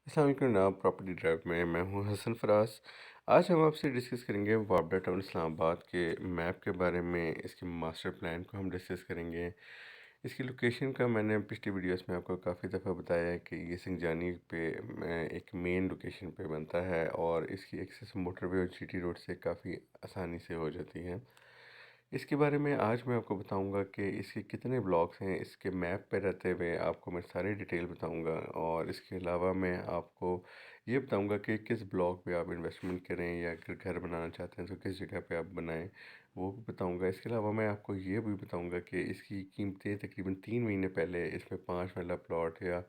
السلام علیکم جناب، پراپرٹی ڈرائیو میں ہوں حسن فراز۔ آج ہم آپ سے ڈسکس کریں گے وابڈا ٹاؤن اسلام آباد کے میپ کے بارے میں۔ اس کے ماسٹر پلان کو ہم ڈسکس کریں گے۔ اس کی لوکیشن کا میں نے پچھلی ویڈیوز میں آپ کو کافی دفعہ بتایا ہے کہ یہ سنگجانی پہ ایک مین لوکیشن پہ بنتا ہے، اور اس کی ایکسیس موٹر وے اور جی ٹی روڈ سے کافی آسانی سے ہو جاتی ہے۔ اس کے بارے میں آج میں آپ کو بتاؤں گا کہ اس کے کتنے بلاکس ہیں۔ اس کے میپ پہ رہتے ہوئے آپ کو میں سارے ڈیٹیل بتاؤں گا، اور اس کے علاوہ میں آپ کو یہ بتاؤں گا کہ کس بلاک پہ آپ انویسٹمنٹ کریں، یا اگر گھر بنانا چاہتے ہیں تو کس جگہ پہ آپ بنائیں، وہ بھی بتاؤں گا۔ اس کے علاوہ میں آپ کو یہ بھی بتاؤں گا کہ اس کی قیمتیں تقریباً 3 مہینے پہلے اس میں 5 مرلہ پلاٹ یا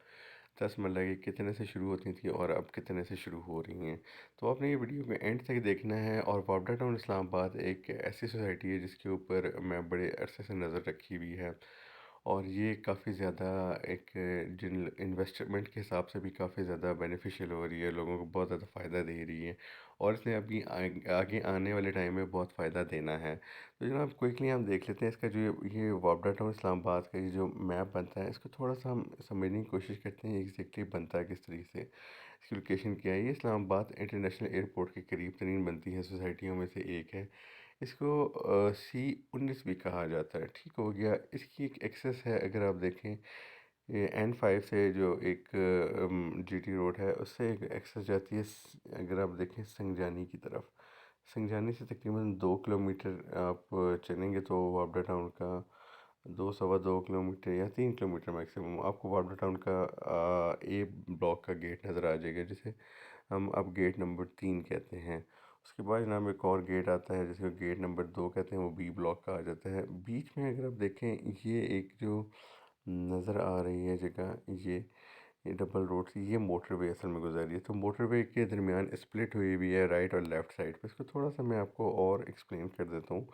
10 مرلہ کی کتنے سے شروع ہوتی تھیں اور اب کتنے سے شروع ہو رہی ہیں۔ تو آپ نے یہ ویڈیو میں اینڈ تک دیکھنا ہے۔ اور وابڈا ٹاؤن اسلام آباد ایک ایسی سوسائٹی ہے جس کے اوپر میں بڑے عرصے سے نظر رکھی ہوئی ہے، اور یہ کافی زیادہ ایک جن انویسٹمنٹ کے حساب سے بھی کافی زیادہ بینیفیشیل ہو رہی ہے، لوگوں کو بہت زیادہ فائدہ دے رہی ہے، اور اس نے ابھی آگے آنے والے ٹائم میں بہت فائدہ دینا ہے۔ تو جناب کوئکلی ہم دیکھ لیتے ہیں اس کا جو یہ وابڈا ٹاؤن اسلام آباد کا یہ جو میپ بنتا ہے، اس کو تھوڑا سا ہم سمجھنے کی کوشش کرتے ہیں ایگزیکٹلی بنتا ہے کس طریقے سے، اس کی لوکیشن کیا ہے۔ یہ اسلام آباد انٹرنیشنل ایئرپورٹ کے قریب ترین بنتی ہے سوسائٹیوں میں سے ایک ہے۔ اس کو C19 بھی کہا جاتا ہے، ٹھیک ہو گیا۔ اس کی ایک ایکسس ہے، اگر آپ دیکھیں یہ N5 سے جو ایک جی ٹی روڈ ہے، اس سے ایک ایکسس جاتی ہے اگر آپ دیکھیں سنگجانی کی طرف۔ سنگجانی سے تقریباً 2 کلومیٹر آپ چلیں گے تو وابڈا ٹاؤن کا 2 سوا 2 کلومیٹر یا 3 کلومیٹر میکسیمم آپ کو وابڈا ٹاؤن کا اے بلاک کا گیٹ نظر آ جائے گا، جسے ہم اب گیٹ نمبر 3 کہتے ہیں۔ اس کے بعد جناب ایک اور گیٹ آتا ہے جسے گیٹ نمبر 2 کہتے ہیں، وہ بی بلاک کا آ جاتا ہے۔ بیچ میں اگر آپ دیکھیں یہ ایک جو نظر آ رہی ہے جگہ، یہ ڈبل روڈ سے یہ موٹر وے اصل میں گزر رہی ہے، تو موٹر وے کے درمیان اسپلٹ ہوئی بھی ہے رائٹ اور لیفٹ سائڈ پہ۔ اس کو تھوڑا سا میں آپ کو اور ایکسپلین کر دیتا ہوں۔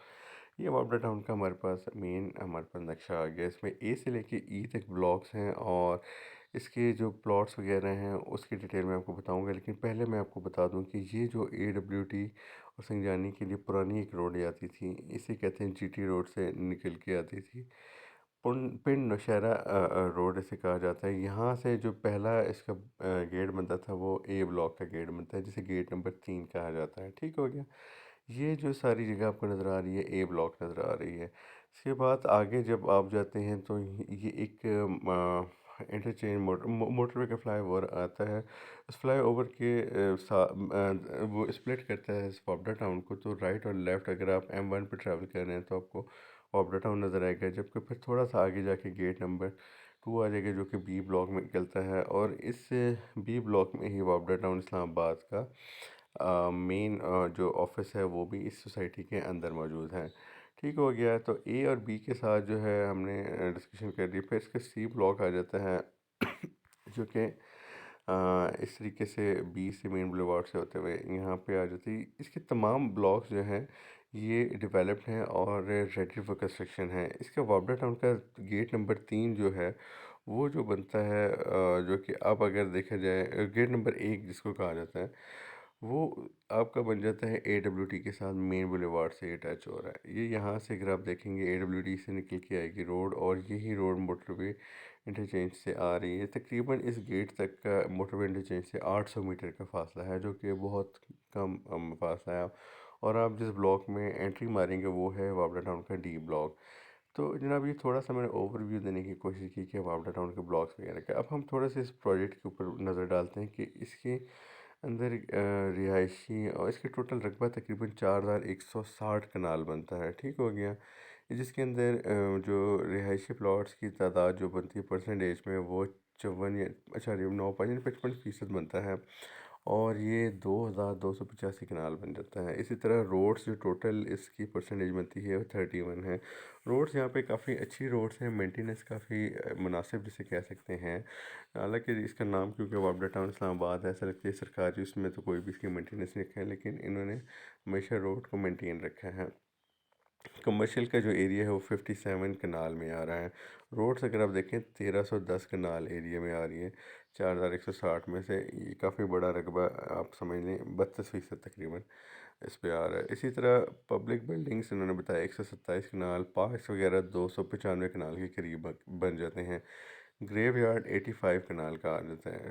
یہ وابڈا ٹاؤن کا ہمارے پاس ہمارے پاس نقشہ آ گیا۔ اس میں اے سے لے کے ای تک بلاکس ہیں، اور اس کے جو پلاٹس وغیرہ ہیں اس کی ڈیٹیل میں آپ کو بتاؤں گا، لیکن پہلے میں آپ کو بتا دوں کہ یہ جو AWT اور سنگجانی کے لیے پرانی ایک روڈ آتی تھی، اسے کہتے ہیں جی ٹی روڈ سے نکل کے آتی تھی، پنڈ نوشہرہ روڈ اسے کہا جاتا ہے۔ یہاں سے جو پہلا اس کا گیٹ بنتا تھا وہ اے بلاک کا گیٹ بنتا ہے، جسے گیٹ نمبر 3 کہا جاتا ہے، ٹھیک ہو گیا۔ یہ جو ساری جگہ آپ کو نظر آ رہی ہے اے بلاک نظر آ رہی ہے۔ اس کے بعد آگے جب آپ جاتے ہیں تو یہ ایک انٹرچینج موٹر وے کا فلائی اوور آتا ہے۔ اس فلائی اوور کے وہ اسپلٹ کرتا ہے اس وابڈا ٹاؤن کو، تو رائٹ اور لیفٹ اگر آپ M1 پہ ٹریول کر رہے ہیں تو آپ کو وابڈا ٹاؤن نظر آئے گا، جبکہ پھر تھوڑا سا آگے جا کے گیٹ نمبر 2 آ جائے گا جو کہ بی بلاک میں نکلتا ہے، اور اس بی بلاک میں ہی وابڈا ٹاؤن اسلام آباد کا مین جو آفس ہے وہ بھی اس سوسائٹی کے اندر موجود ہے، ٹھیک ہو گیا۔ تو اے اور بی کے ساتھ جو ہے ہم نے ڈسکشن کر دی، پھر اس کا سی بلاک آ جاتا ہے جو کہ اس طریقے سے بی سے مین بلیوارڈ سے ہوتے ہوئے یہاں پہ آ جاتی ہے۔ اس کے تمام بلاکس جو ہیں یہ ڈیولپڈ ہیں اور ریڈی فار کنسٹرکشن ہیں۔ اس کا وابڈا ٹاؤن کا گیٹ نمبر 3 جو ہے وہ جو بنتا ہے جو کہ اب اگر دیکھا جائے گیٹ نمبر 1 جس کو کہا جاتا ہے، وہ آپ کا بن جاتا ہے AWT کے ساتھ مین بولیوارڈ سے اٹیچ ہو رہا ہے۔ یہ یہاں سے اگر آپ دیکھیں گے AWT سے نکل کے آئے گی روڈ، اور یہی روڈ موٹر وے انٹرچینج سے آ رہی ہے۔ تقریباً اس گیٹ تک کا موٹر وے انٹرچینج سے 800 میٹر کا فاصلہ ہے، جو کہ بہت کم فاصلہ ہے، اور آپ جس بلاک میں انٹری ماریں گے وہ ہے وابڈا ٹاؤن کا ڈی بلاک۔ تو جناب یہ تھوڑا سا میں نے اوور ویو دینے کی کوشش کی کہ وابڈا ٹاؤن کے بلاکس وغیرہ کا۔ اب ہم تھوڑا سا اس پروجیکٹ کے اوپر نظر ڈالتے ہیں کہ اس کے اندر رہائشی اور اس کے ٹوٹل رقبہ تقریباً 4160 کنال بنتا ہے، ٹھیک ہو گیا، جس کے اندر جو رہائشی پلاٹس کی تعداد جو بنتی ہے پرسنٹیج میں وہ 54.95% بنتا ہے، اور یہ 2285 کنال بن جاتا ہے۔ اسی طرح روڈز جو ٹوٹل اس کی پرسنٹیج بنتی ہے وہ 31 ہے۔ روڈز یہاں پہ کافی اچھی روڈز ہیں، مینٹیننس کافی مناسب جسے کہہ سکتے ہیں، حالانکہ اس کا نام کیونکہ وابڈا ٹاؤن اسلام آباد ہے، ایسا لگتا ہے سرکاری اس میں تو کوئی بھی اس کی مینٹیننس نہیں رکھا ہے، لیکن انہوں نے ہمیشہ روڈ کو مینٹین رکھا ہے۔ کمرشل کا جو ایریا ہے وہ 57 کنال میں آ رہا ہے۔ روڈز اگر آپ دیکھیں 1310 کنال ایریا میں آ رہی ہے، 4160 میں سے یہ کافی بڑا رقبہ آپ سمجھ لیں، 32% تقریباً اس پہ آ رہا ہے۔ اسی طرح پبلک بلڈنگز انہوں نے بتایا 127 کنال، پارکس وغیرہ 295 کنال کے قریب بن جاتے ہیں۔ گریو یارڈ 85 کنال کا آ جاتا ہے۔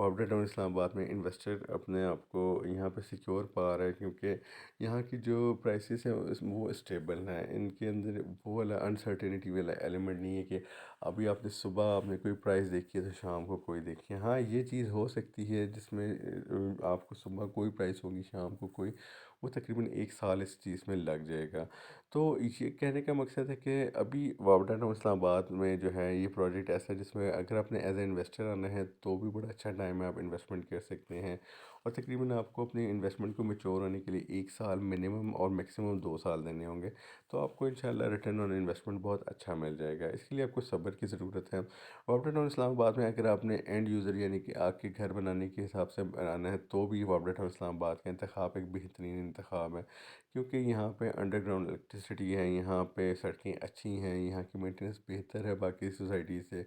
وابڈا ٹاؤن اسلام آباد میں انویسٹر اپنے آپ کو یہاں پہ سیکیور پا رہا ہے، کیونکہ یہاں کی جو پرائسز ہیں وہ اسٹیبل ہیں، ان کے اندر وہ والا انسرٹینٹی والا ایلیمنٹ نہیں ہے کہ ابھی آپ نے صبح آپ نے کوئی پرائس دیکھی ہے تو شام کو کوئی دیکھی ہے۔ ہاں یہ چیز ہو سکتی ہے جس میں آپ کو صبح کوئی پرائس ہوگی، شام کو کوئی، وہ تقریباً 1 سال اس چیز میں لگ جائے گا۔ تو یہ کہنے کا مقصد ہے کہ ابھی وابڈا ٹاؤن اسلام آباد میں جو ہے یہ پروجیکٹ ایسا ہے جس میں اگر آپ نے ایز اے انویسٹر آنا ہے تو بھی بڑا اچھا ٹائم ہے، آپ انویسٹمنٹ کر سکتے ہیں، اور تقریباً آپ کو اپنی انویسٹمنٹ کو میچور ہونے کے لیے 1 سال منیمم اور میکسیمم 2 سال دینے ہوں گے، تو آپ کو انشاءاللہ ریٹرن آن انویسٹمنٹ بہت اچھا مل جائے گا۔ اس کے لیے آپ کو صبر کی ضرورت ہے۔ وابڈا ٹاؤن اسلام آباد میں اگر آپ نے اینڈ یوزر یعنی کہ آگ کے گھر بنانے کے حساب سے بنانا ہے تو بھی وابڈا ٹاؤن اسلام آباد کا انتخاب ایک بہترین انتخاب ہے، کیونکہ یہاں پہ انڈر گراؤنڈ الیکٹریسٹی ہے، یہاں پہ سڑکیں اچھی ہیں، یہاں کی مینٹیننس بہتر ہے باقی سوسائٹی سے،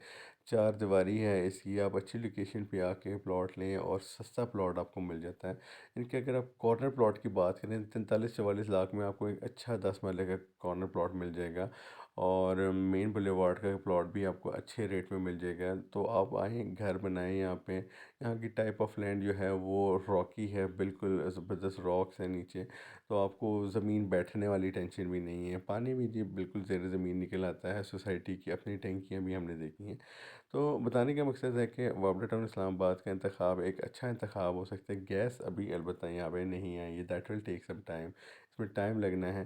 چار دیواری ہے، اس کی آپ اچھی لوکیشن پہ آ کے پلاٹ لیں اور سستا پلاٹ آپ کو مل جاتا ہے۔ ان کے اگر آپ کارنر پلاٹ کی بات کریں 43-44 لاکھ میں آپ کو ایک اچھا 10 مرلے کا کارنر پلاٹ مل جائے گا، اور مین بلیوارڈ کا پلاٹ بھی آپ کو اچھے ریٹ میں مل جائے گا۔ تو آپ آئیں، گھر بنائیں یہاں پہ۔ یہاں کی ٹائپ آف لینڈ جو ہے وہ راکی ہے، بالکل زبردست راکس ہیں نیچے، تو آپ کو زمین بیٹھنے والی ٹینشن بھی نہیں ہے، پانی بھی جی بالکل زیر زمین نکل آتا ہے، سوسائٹی کی اپنی ٹینکیاں بھی ہم نے دیکھی ہیں۔ تو بتانے کا مقصد ہے کہ وابڈا ٹاؤن اسلام آباد کا انتخاب ایک اچھا انتخاب ہو سکتا ہے۔ گیس ابھی البتہ یہاں پہ نہیں ہے، یہ that will take some time, اس میں ٹائم لگنا ہے۔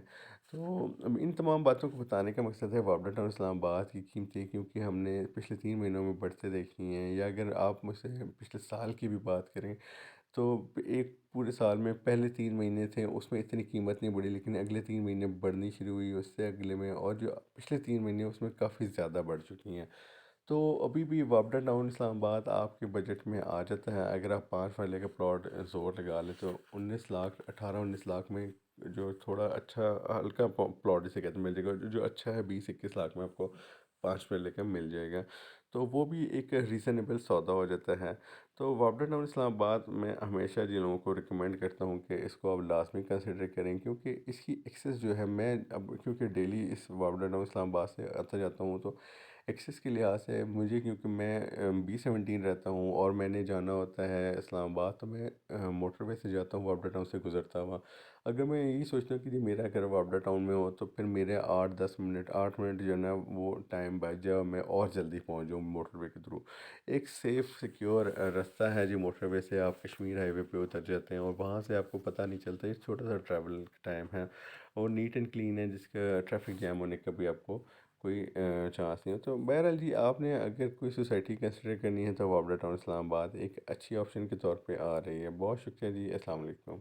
تو ان تمام باتوں کو بتانے کا مقصد ہے وابڈا ٹاؤن اسلام آباد کی قیمتیں کیونکہ ہم نے پچھلے 3 مہینوں میں بڑھتے دیکھی ہیں، یا اگر آپ مجھ سے پچھلے سال کی بھی بات کریں تو ایک پورے سال میں پہلے 3 مہینے تھے اس میں اتنی قیمت نہیں بڑھی، لیکن اگلے 3 مہینے بڑھنی شروع ہوئی، اس سے اگلے میں، اور جو پچھلے 3 مہینے اس میں کافی زیادہ بڑھ چکی ہیں۔ تو ابھی بھی وابڈا ٹاؤن اسلام آباد آپ کے بجٹ میں آ جاتا ہے، اگر آپ 5 مرلے کا پلاٹ زور لگا لیں تو 19 لاکھ، 18-19 لاکھ میں، جو تھوڑا اچھا ہلکا پلاٹ جسے کہتے ہیں مل جائے گا، جو اچھا ہے 20-21 لاکھ میں آپ کو 5 مرلے کا مل جائے گا، تو وہ بھی ایک ریزنیبل سودا ہو جاتا ہے۔ تو وابڈا ٹاؤن اسلام آباد میں ہمیشہ جن لوگوں کو ریکمینڈ کرتا ہوں کہ اس کو آپ لازمی کنسیڈر کریں، کیونکہ اس کی ایکسیس جو ہے، میں اب کیونکہ ڈیلی اس وابڈا ٹاؤن اسلام آباد سے آتا جاتا ہوں، تو ایکسیس کے لحاظ سے مجھے، کیونکہ میں B17 رہتا ہوں اور میں نے جانا ہوتا ہے اسلام آباد، تو میں موٹر وے سے جاتا ہوں وابڈا ٹاؤن سے گزرتا ہوا۔ اگر میں یہی سوچتا ہوں کہ جی میرا گھر وابڈا ٹاؤن میں ہو تو پھر میرے 8-10 منٹ، 8 منٹ جو ہے نا وہ ٹائم بچ جائے اور میں اور جلدی پہنچ جاؤں موٹر وے کے تھرو۔ ایک سیف سیکیور راستہ ہے جی، موٹر وے سے آپ کشمیر ہائی وے پہ اتر جاتے ہیں اور وہاں سے آپ کو پتہ نہیں چلتا، یہ چھوٹا سا ٹریول ٹائم ہے اور نیٹ اینڈ کلین ہے، جس کا ٹریفک جیم ہونے کا بھی آپ کو کوئی چانس نہیں ہے۔ تو بہرحال جی، آپ نے اگر کوئی سوسائٹی کنسیڈر کرنی ہے تو وابڈا ٹاؤن اسلام آباد ایک اچھی آپشن کے طور پہ آ رہی ہے۔ بہت شکریہ جی، السلام علیکم۔